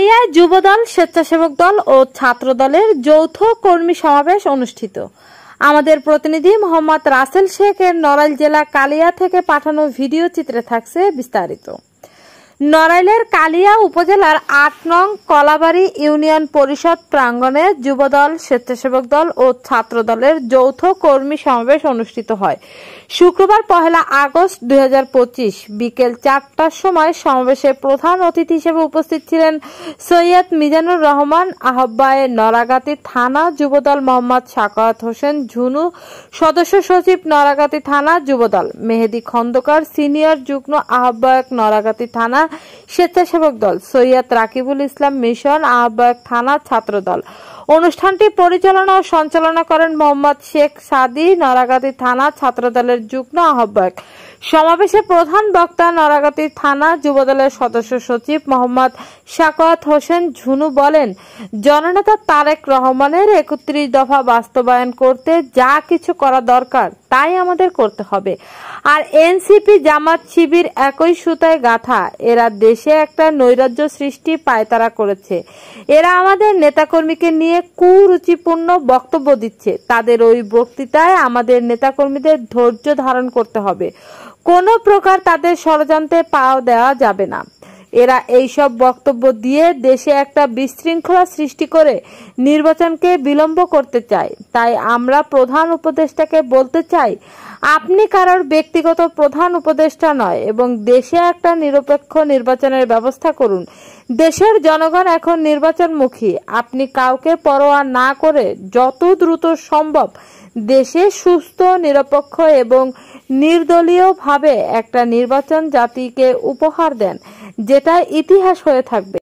কালিয়ায় যুবদল, স্বেচ্ছাসেবক দল ও ছাত্র দলের যৌথ কর্মী সমাবেশ অনুষ্ঠিত। আমাদের প্রতিনিধি মোহাম্মদ রাসেল শেখ এর নড়াইল জেলা কালিয়া থেকে পাঠানো ভিডিও চিত্রে থাকছে বিস্তারিত। নড়াইলের কালিয়া উপজেলার ৮ নং কলাবাড়ি ইউনিয়ন পরিষদ প্রাঙ্গণে যুবদল, স্বেচ্ছাসেবক দল ও ছাত্র দলের যৌথ কর্মী সমাবেশ অনুষ্ঠিত হয়। শুক্রবার ১ আগস্ট ২০২৫ বিকেল ৪টার সময় সমাবেশে প্রধান অতিথি হিসেবে উপস্থিত ছিলেন সৈয়দ মিজানুর রহমান, আহ্বায়ক নড়াগাতি থানা যুবদল মোহাম্মদ সাখাওয়াত হোসেন ঝুনু, সদস্য সচিব নড়াগাতি থানা যুবদল মেহেদি খন্দকার, সিনিয়র যুগ্ম আহ্বায়ক নড়াগাতি থানা স্বেচ্ছাসেবক দল সৈয়দ রাকিবুল ইসলাম মিশন, আহ্বায়ক থানা ছাত্রদল। অনুষ্ঠানটি পরিচালনা ও সঞ্চালনা করেন মোহাম্মদ শেখ সাদি, নড়াগাতি থানা ছাত্রদলের যুগ্ম আহ্বায়ক। সমাবেশে প্রধান বক্তা নড়াগাতি থানা যুবদলের সদস্য সচিব মোহাম্মদ সাখাওয়াত হোসেন ঝুনু বলেন, জননেতা তারেক রহমানের ৩১ দফা বাস্তবায়ন করতে যা কিছু করা দরকার তাই আমাদের করতে হবে। আর এনসিপি, জামাত, শিবির একই সুতায় গাঁথা। এরা দেশে একটা নৈরাজ্য সৃষ্টি পায়তারা করেছে। এরা আমাদের নেতাকর্মীকে নিয়ে কুরুচিপূর্ণ বক্তব্য দিচ্ছে। তাদের ওই বক্তৃতায় আমাদের নেতাকর্মীদের ধৈর্য ধারণ করতে হবে। কোনো প্রকার তাদের ষড়যন্ত্রে পাও দেওয়া যাবে না। এরা এইসব বক্তব্য দিয়ে দেশে একটা বিশৃঙ্খলা সৃষ্টি করে নির্বাচনকে বিলম্ব করতে চায়। তাই আমরা প্রধান উপদেষ্টাকে বলতে চাই, আপনি কারোর ব্যক্তিগত প্রধান উপদেষ্টা নয় এবং দেশে একটা নিরপেক্ষ নির্বাচনের ব্যবস্থা করুন। দেশের জনগণ এখন নির্বাচনমুখী। আপনি কাউকে পরোয়া না করে যত দ্রুত সম্ভব দেশে সুস্থ, নিরপেক্ষ এবং নির্দলীয়ভাবে একটা নির্বাচন জাতিকে উপহার দেন, যেটা ইতিহাস হয়ে থাকবে।